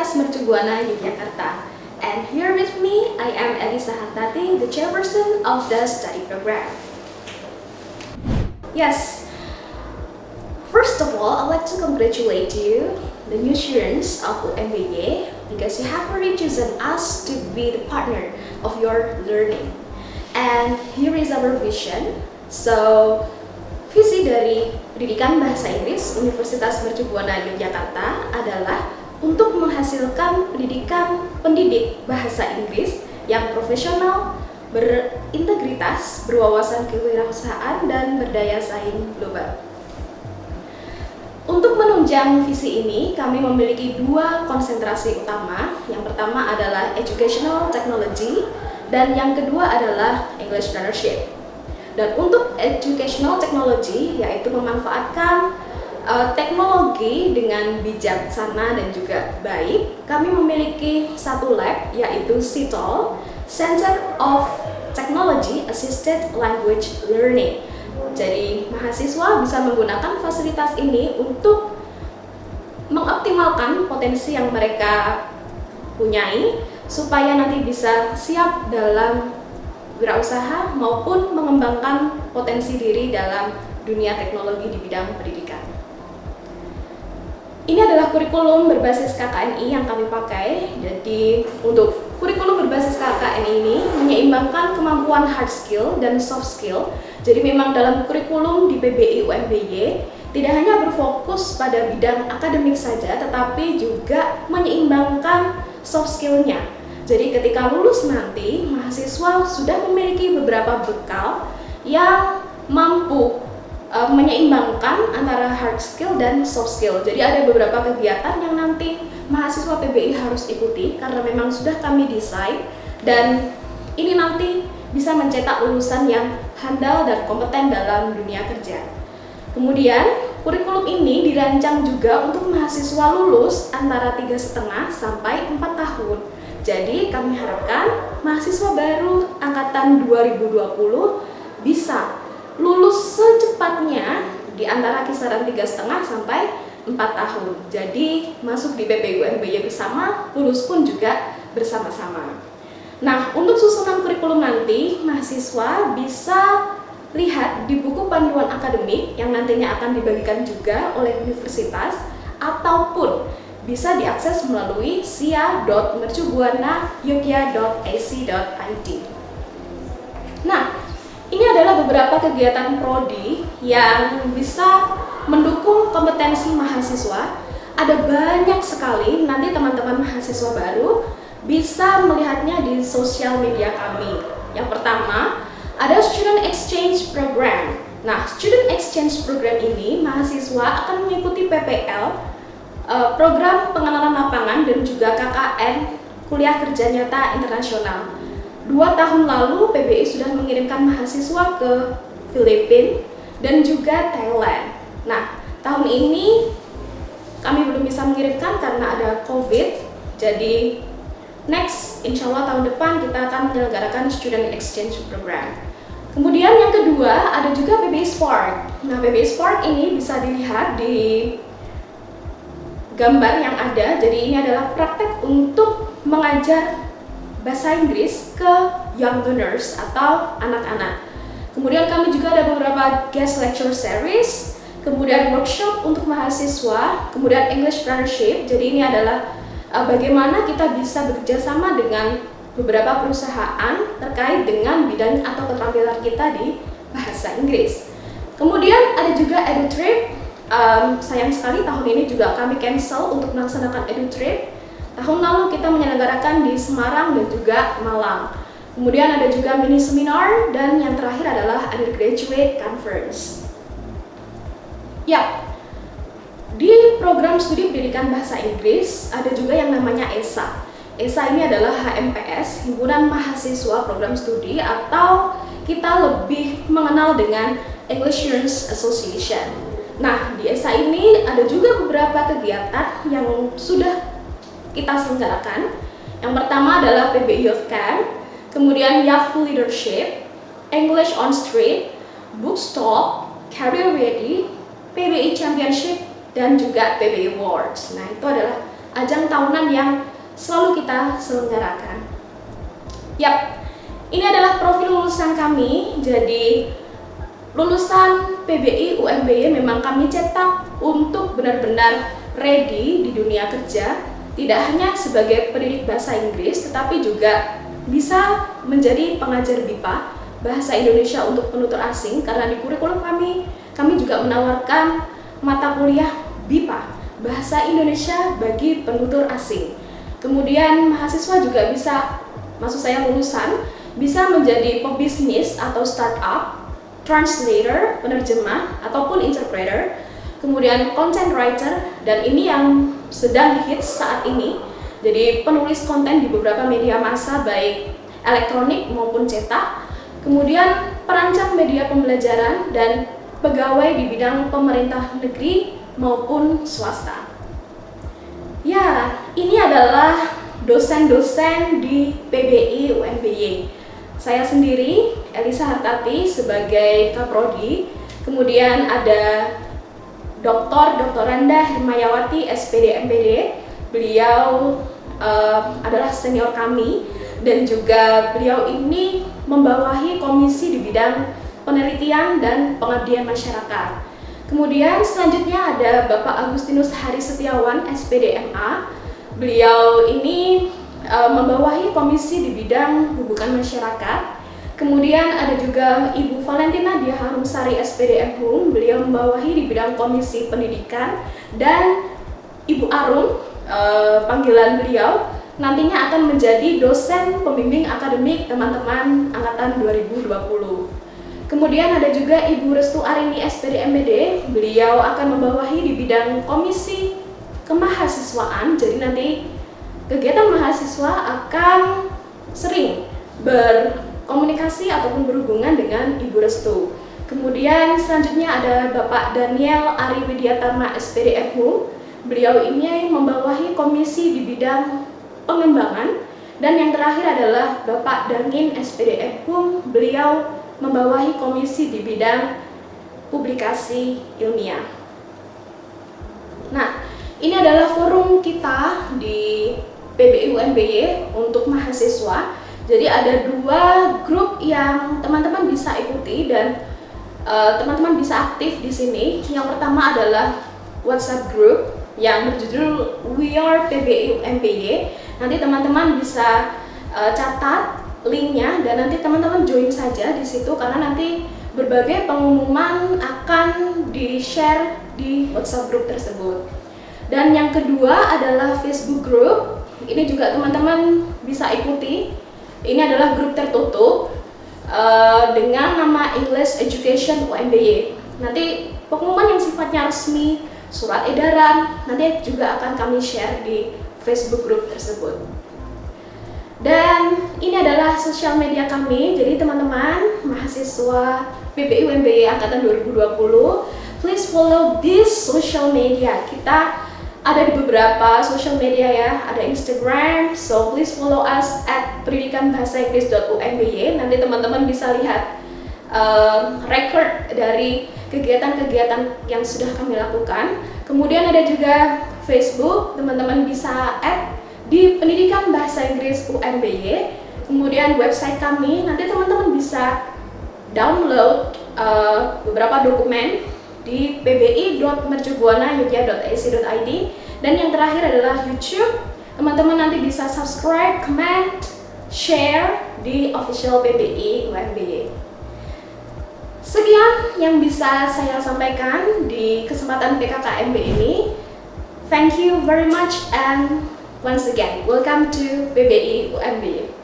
Universitas Mercubuana Yogyakarta. And here with me, I am Elisa Hartati, the chairperson of the study program. Yes, first of all, I'd like to congratulate you, the new students of UMBY, because you have already chosen us to be the partner of your learning. And here is our vision. So, visi dari Pendidikan Bahasa Inggris Universitas Mercubuana Yogyakarta adalah untuk menghasilkan pendidik bahasa Inggris yang profesional, berintegritas, berwawasan kewirausahaan, dan berdaya saing global. Untuk menunjang visi ini, kami memiliki dua konsentrasi utama. Yang pertama adalah Educational Technology, dan yang kedua adalah English Learnership. Dan untuk Educational Technology, yaitu memanfaatkan teknologi dengan bijaksana dan juga baik, kami memiliki satu lab, yaitu CTOL, Center of Technology Assisted Language Learning. Jadi mahasiswa bisa menggunakan fasilitas ini untuk mengoptimalkan potensi yang mereka punyai supaya nanti bisa siap dalam wirausaha maupun mengembangkan potensi diri dalam dunia teknologi di bidang pendidikan. Ini adalah kurikulum berbasis KKNI yang kami pakai. Jadi untuk kurikulum berbasis KKNI ini menyeimbangkan kemampuan hard skill dan soft skill. Jadi memang dalam kurikulum di PBI UMBY tidak hanya berfokus pada bidang akademik saja, tetapi juga menyeimbangkan soft skill-nya. Jadi ketika lulus nanti, mahasiswa sudah memiliki beberapa bekal yang mampu menyeimbangkan antara hard skill dan soft skill. Jadi ada beberapa kegiatan yang nanti mahasiswa PBI harus ikuti karena memang sudah kami desain, dan ini nanti bisa mencetak lulusan yang handal dan kompeten dalam dunia kerja. Kemudian kurikulum ini dirancang juga untuk mahasiswa lulus antara 3,5 sampai 4 tahun. Jadi kami harapkan mahasiswa baru angkatan 2020 bisa lulus secepatnya di antara kisaran 3,5 sampai 4 tahun. Jadi masuk di PBI UMBY bersama, lulus pun juga bersama-sama. Nah, untuk susunan kurikulum nanti, mahasiswa bisa lihat di buku panduan akademik yang nantinya akan dibagikan juga oleh universitas, ataupun bisa diakses melalui sia.mercubuana.yogya.ac.id. Nah, ini adalah beberapa kegiatan prodi yang bisa mendukung kompetensi mahasiswa. Ada banyak sekali, nanti teman-teman mahasiswa baru bisa melihatnya di sosial media kami. Yang pertama, ada Student Exchange Program. Nah, Student Exchange Program ini mahasiswa akan mengikuti PPL, program pengenalan lapangan, dan juga KKN, kuliah kerja nyata internasional. 2 tahun lalu PBI sudah mengirimkan mahasiswa ke Filipina dan juga Thailand. Nah, tahun ini kami belum bisa mengirimkan karena ada COVID. Jadi next, insya Allah tahun depan kita akan menyelenggarakan Student Exchange Program. Kemudian yang kedua ada juga PBI Spark. Nah, PBI Spark ini bisa dilihat di gambar yang ada. Jadi ini adalah praktek untuk mengajar bahasa Inggris ke young learners atau anak-anak. Kemudian kami juga ada beberapa guest lecture series, kemudian workshop untuk mahasiswa, kemudian English Learnership. Jadi ini adalah bagaimana kita bisa bekerja sama dengan beberapa perusahaan terkait dengan bidang atau keterampilan kita di bahasa Inggris. Kemudian ada juga EduTrip. Sayang sekali tahun ini juga kami cancel untuk melaksanakan EduTrip. Tahun lalu kita menyelenggarakan di Semarang dan juga Malang. Kemudian ada juga mini seminar, dan yang terakhir adalah undergraduate conference. Ya, di program studi pendidikan bahasa Inggris ada juga yang namanya ESA. ESA ini adalah HMPS, Himpunan Mahasiswa Program Studi, atau kita lebih mengenal dengan English Learners Association. Nah, di ESA ini ada juga beberapa kegiatan yang sudah kita selenggarakan. Yang pertama adalah PBI Youth Camp, kemudian Youth Leadership, English on Street, Bookstop, Career Ready, PBI Championship, dan juga PBI Awards. Nah, itu adalah ajang tahunan yang selalu kita selenggarakan. Yap, ini adalah profil lulusan kami. Jadi lulusan PBI UMBY memang kami cetak untuk benar-benar ready di dunia kerja, tidak hanya sebagai pendidik bahasa Inggris, tetapi juga bisa menjadi pengajar BIPA, Bahasa Indonesia untuk Penutur Asing, karena di kurikulum kami juga menawarkan mata kuliah BIPA, Bahasa Indonesia bagi Penutur Asing. Kemudian mahasiswa juga bisa, maksud saya lulusan, bisa menjadi pebisnis atau startup, translator, penerjemah, ataupun interpreter, kemudian content writer, dan ini yang sedang hits saat ini, jadi penulis konten di beberapa media massa baik elektronik maupun cetak, kemudian perancang media pembelajaran, dan pegawai di bidang pemerintah negeri maupun swasta. Ya, ini adalah dosen-dosen di PBI UMBY. Saya sendiri, Elisa Hartati, sebagai Kaprodi, kemudian ada Dr. Randa Hermayawati, SPD MPD. Beliau adalah senior kami, dan juga beliau ini membawahi komisi di bidang penelitian dan pengabdian masyarakat. Kemudian selanjutnya ada Bapak Agustinus Hari Setiawan, SPD MA. Beliau ini membawahi komisi di bidang hubungan masyarakat. Kemudian ada juga Ibu Valentina Diaharumsari, SPD MHUM. Beliau membawahi di bidang komisi pendidikan. Dan Ibu Arun, panggilan beliau, nantinya akan menjadi dosen pembimbing akademik teman-teman angkatan 2020. Kemudian ada juga Ibu Restu Arini, SPD MPD. Beliau akan membawahi di bidang komisi kemahasiswaan. Jadi nanti kegiatan mahasiswa akan sering berkomunikasi ataupun berhubungan dengan Ibu Restu. Kemudian selanjutnya ada Bapak Daniel Ari Widiatama, SPD MHUM. Beliau ini membawahi komisi di bidang pengembangan. Dan yang terakhir adalah Bapak Dangin, SPD MHUM. Beliau membawahi komisi di bidang publikasi ilmiah. Nah, ini adalah forum kita di PBI UMBY untuk mahasiswa. Jadi ada 2 grup yang teman-teman bisa ikuti dan teman-teman bisa aktif di sini. Yang pertama adalah WhatsApp group yang berjudul We Are PBI UMBY. Nanti teman-teman bisa catat linknya dan nanti teman-teman join saja di situ, karena nanti berbagai pengumuman akan di-share di WhatsApp group tersebut. Dan yang kedua adalah Facebook group. Ini juga teman-teman bisa ikuti. Ini adalah grup tertutup dengan nama English Education UMBY. Nanti pengumuman yang sifatnya resmi, surat edaran, nanti juga akan kami share di Facebook group tersebut. Dan ini adalah sosial media kami. Jadi teman-teman mahasiswa PBI UMBY angkatan 2020, please follow this social media. Kita ada di beberapa social media ya, ada Instagram, so please follow us at pendidikanbahasainggris.umby. Nanti teman-teman bisa lihat record dari kegiatan-kegiatan yang sudah kami lakukan. Kemudian ada juga Facebook, teman-teman bisa add di Pendidikan Bahasa Inggris UMBY. Kemudian website kami, nanti teman-teman bisa download beberapa dokumen di pbi.mercubuana.yogyakarta.ac.id. Dan yang terakhir adalah YouTube. Teman-teman nanti bisa subscribe, comment, share di official PBI UMBY. Sekian yang bisa saya sampaikan di kesempatan PKKMB ini. Thank you very much and once again, welcome to PBI UMBY.